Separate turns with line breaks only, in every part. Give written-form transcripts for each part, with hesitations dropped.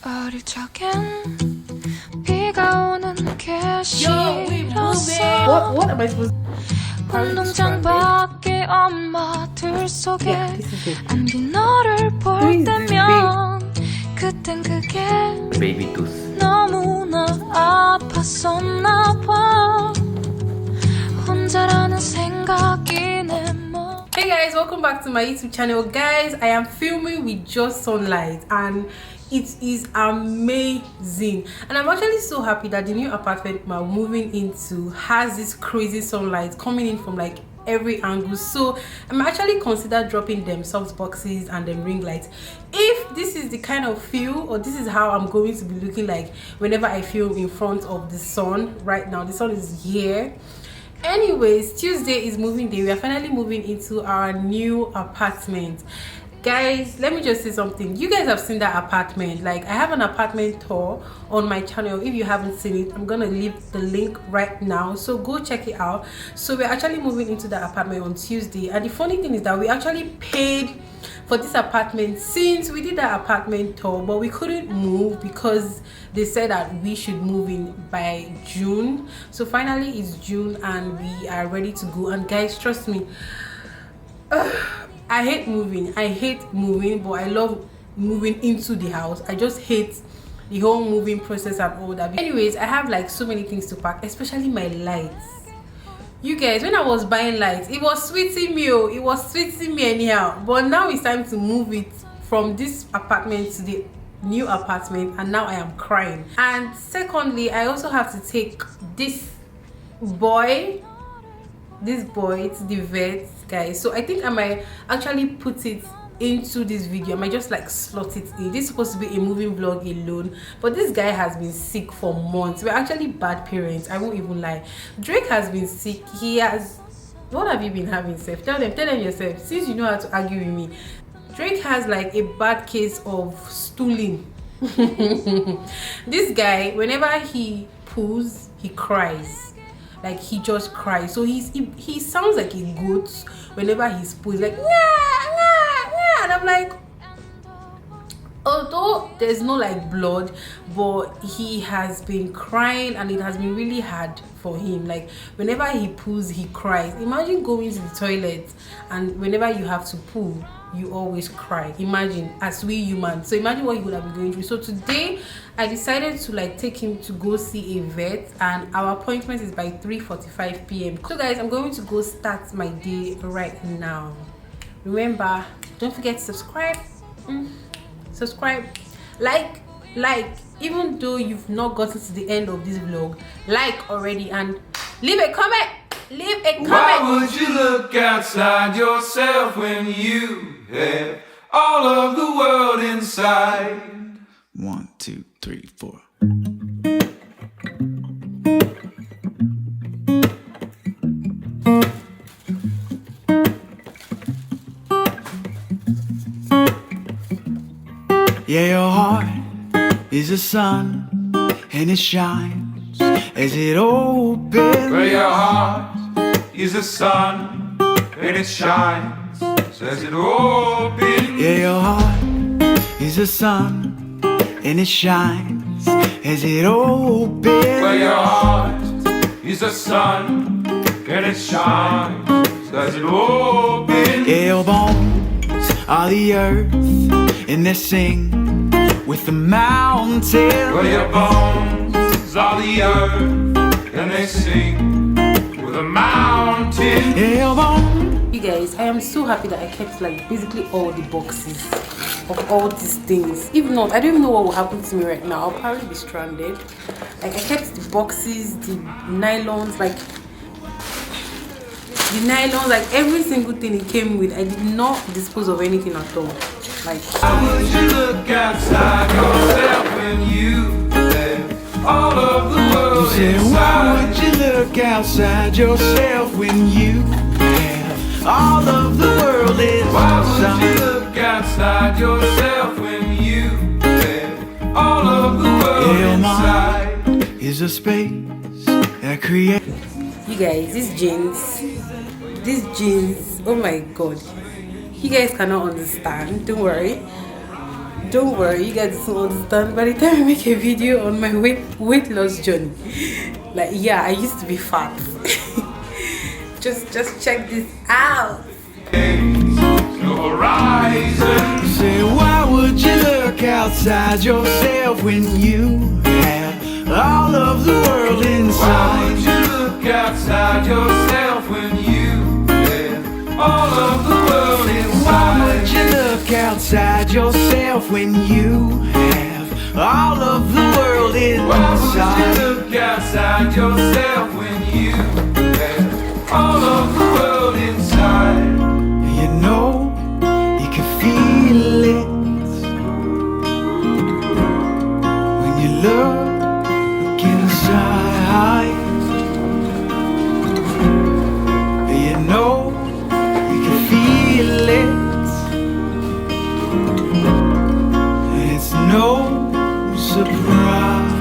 어릴 적엔 비가 오는 게 싫었어.
What am I supposed to
운동장 밖에 엄마들 속에 안긴 너를 볼 때면 그땐 그게
baby tooth.
너무나 아팠었나 봐. 혼자라는 생각이 내 맘.
Hey guys, welcome back to my YouTube channel. Guys, I am filming with just sunlight and it is amazing, and I'm actually so happy that the new apartment we're moving into has this crazy sunlight coming in from like every angle. So I'm actually consider dropping them soft boxes and them ring lights if this is the kind of feel, or this is how I'm going to be looking like whenever I film in front of the sun. Right now the sun is here. Anyways, Tuesday is moving day. We are finally moving into our new apartment. Guys, let me just say something. You guys have seen that apartment. Like, I have an apartment tour on my channel. If you haven't seen it, I'm gonna leave the link right now, so go check it out. So we're actually moving into the apartment on Tuesday, and the funny thing is that we actually paid for this apartment since we did that apartment tour, but we couldn't move because they said that we should move in by June. So finally it's June and we are ready to go. And guys, trust me, I hate moving, but I love moving into the house. I just hate the whole moving process and all that. Anyways, I have like so many things to pack, especially my lights. You guys, when I was buying lights, it was sweeting me, it was sweeting me anyhow, but now it's time to move it from this apartment to the new apartment, and now I am crying. And secondly, I also have to take this boy to the vet, guys. So I think I might actually put it into this video. I might just like slot it in. This is supposed to be a moving vlog alone, but this guy has been sick for months. We're actually bad parents, I won't even lie. Drake has been sick. He has, what have you been having, Seth? Tell them yourself, since you know how to argue with me. Drake has like a bad case of stooling. This guy, whenever he poos, he cries. Like, he just cries. So he sounds like a goat whenever he's poos, like nah. And I'm like, although there's no like blood, but he has been crying and it has been really hard for him. Like, whenever he poos, he cries. Imagine going to the toilet and whenever you have to poo, you always cry. Imagine, as we humans. So imagine what he would have been going through. So today I decided to like take him to go see a vet, and our appointment is by 3:45 p.m. So guys, I'm going to go start my day right now. Remember, don't forget to subscribe, like, even though you've not gotten to the end of this vlog, like already, and leave a comment. Why
would you look outside yourself when you have all of the world inside?
1, 2, 3, 4. Yeah, your heart is a sun, and it shines as it opens.
Well, your heart is the sun, and it shines as it opens.
Yeah, your heart is the sun, and it shines as it opens.
Well, your heart is the sun, and it shines as it opens.
Yeah, your bones are the earth, and they sing with the mountains.
Well, your bones are the earth, and they sing with the mountains.
Yeah, your bones.
You guys, I am so happy that I kept like basically all the boxes of all these things. If not, I don't even know what will happen to me right now. I'll probably be stranded. Like, I kept the boxes, the nylons, like every single thing it came with. I did not dispose of anything at all. Like,
why would you look outside yourself when you have all of the world inside?
Why would you look outside yourself when you have all of the world inside?
Why would you look outside yourself when you have all of the world inside?
Is a space that creates.
you guys, these jeans, oh my god, you guys cannot understand. Don't don't worry, you guys don't understand. By the time I make a video on my weight loss journey, like, yeah, I used to be fat. just check this out.
Say, why would you look outside yourself when you have all of the world inside?
Why would you look outside yourself when you have all of the world inside?
Why would you look outside yourself when you have all of the world inside?
Why would you look outside yourself when you have all of the world inside?
You know, you can feel it when you look inside. You know, you can feel it. It's no surprise.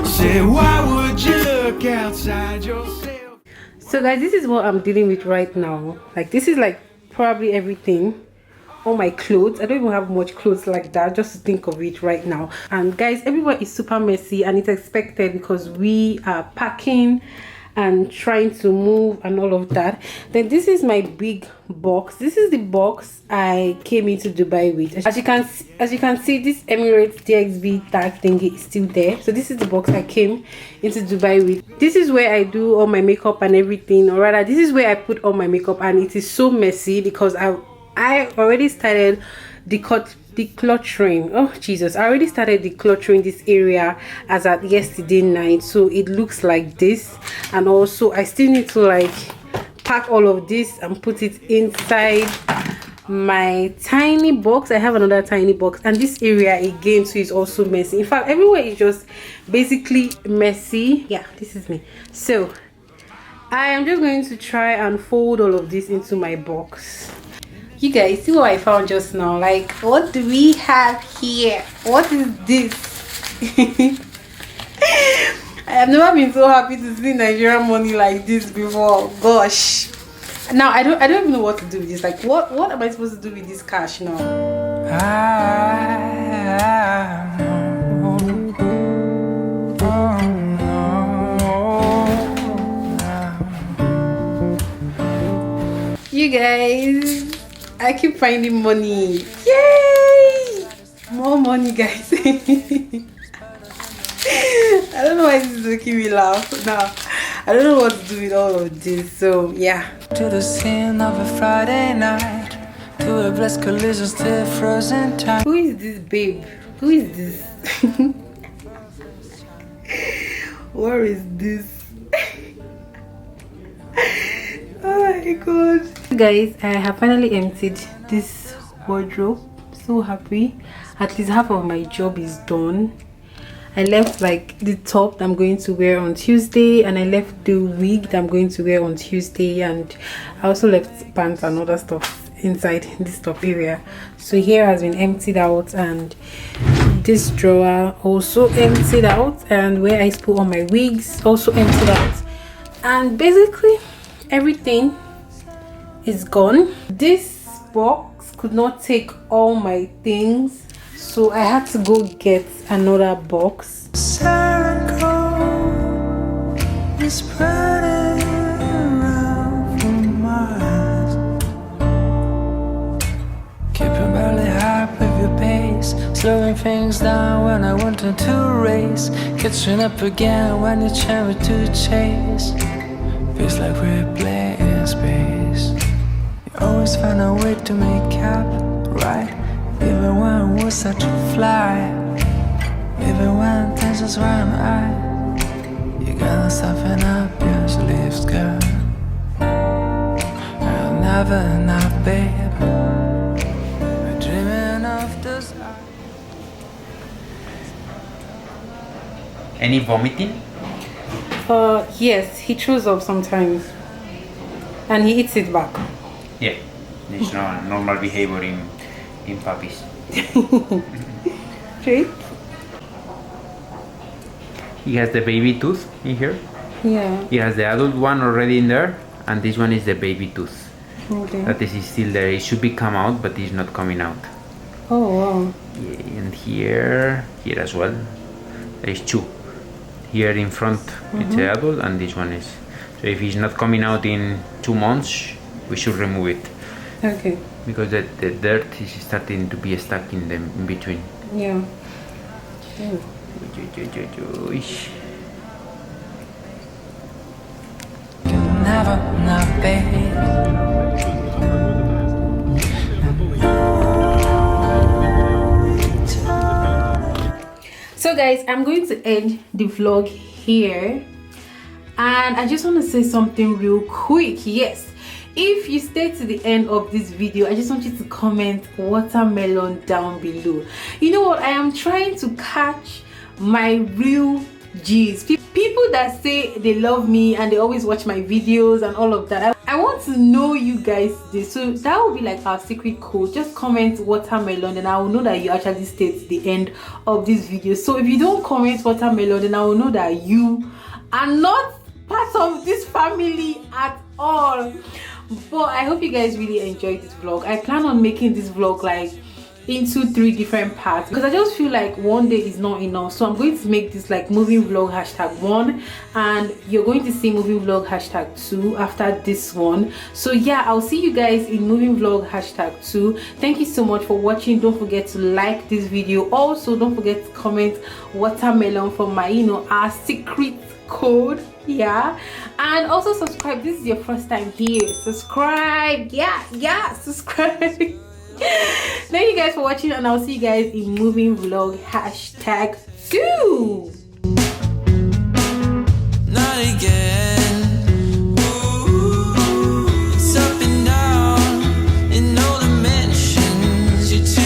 Say, why would you look outside yourself?
So guys, this is what I'm dealing with right now. Like, this is like probably everything. All my clothes. I don't even have much clothes like that, just to think of it right now. And guys, everywhere is super messy, and it's expected because we are packing and trying to move and all of that. Then this is my big box. This is the box I came into Dubai with. As you can see, this Emirates DXB tag thingy is still there. So this is the box I came into Dubai with. This is where I do all my makeup and everything, or rather this is where I put all my makeup, and it is so messy because I already started decluttering. Oh Jesus, I already started decluttering this area as at yesterday night, so it looks like this. And also I still need to like pack all of this and put it inside my tiny box. I have another tiny box, and this area again too is also messy. In fact, everywhere is just basically messy. Yeah, this is me. So I am just going to try and fold all of this into my box. You guys see what I found just now? Like, what do we have here? What is this? I have never been so happy to see Nigerian money like this before. Gosh. Now I don't even know what to do with this. Like, what am I supposed to do with this cash now? You guys, I keep finding money. Yay! More money, guys. I don't know why this is making me laugh now. I don't know what to do with all of this. So yeah.
To the scene of a Friday night, to a blessed collision, still frozen time.
Who is this babe? Who is this? Where is this? Oh my god. Guys, I have finally emptied this wardrobe. So happy. At least half of my job is done. I left like the top that I'm going to wear on Tuesday, and I left the wig that I'm going to wear on Tuesday, and I also left pants and other stuff inside this top area. So here has been emptied out, and this drawer also emptied out, and where I put all my wigs also emptied out, and basically everything is gone. This box could not take all my things, so I had to go get another box.
Serenade is spreading around from Mars. Keeping barely up with your pace, slowing things down when I wanted to race, catching up again when you try to chase. Feels like we're playing space. You always find a way to make up, right? Even when we start to fly, even when tensions run high, you gotta soften up your sleeves, girl. I'll never not, babe. We're dreaming of this.
Any vomiting?
Yes, he throws up sometimes, and he eats it back.
Yeah, it's not normal behavior in puppies.
Straight?
He has the baby tooth in here.
Yeah.
He has the adult one already in there, and this one is the baby tooth.
Okay.
That is still there. It should be come out, but it's not coming out.
Oh wow.
Yeah, and here as well. There's two. Here in front, it's the adult, and this one is. So if it's not coming out in 2 months, we should remove it.
Okay.
Because the dirt is starting to be stuck in between.
Yeah.
Never not babe.
So guys, I'm going to end the vlog here, and I just want to say something real quick. Yes, if you stay to the end of this video, I just want you to comment watermelon down below. You know what, I am trying to catch my real G's, people that say they love me and they always watch my videos and all of that. I want to know you guys this, so that will be like our secret code. Just comment watermelon and I will know that you actually stayed to the end of this video. So if you don't comment watermelon, then I will know that you are not part of this family at all. But I hope you guys really enjoyed this vlog. I plan on making this vlog like into 3 different parts because I just feel like one day is not enough. So I'm going to make this like moving vlog #1, and you're going to see moving vlog #2 after this one. So yeah, I'll see you guys in moving vlog #2. Thank you so much for watching. Don't forget to like this video. Also don't forget to comment watermelon for my, you know, our secret code. Yeah, and also subscribe. This is your first time here, subscribe. Yeah, subscribe. Thank you guys for watching, and I'll see you guys in moving vlog #2.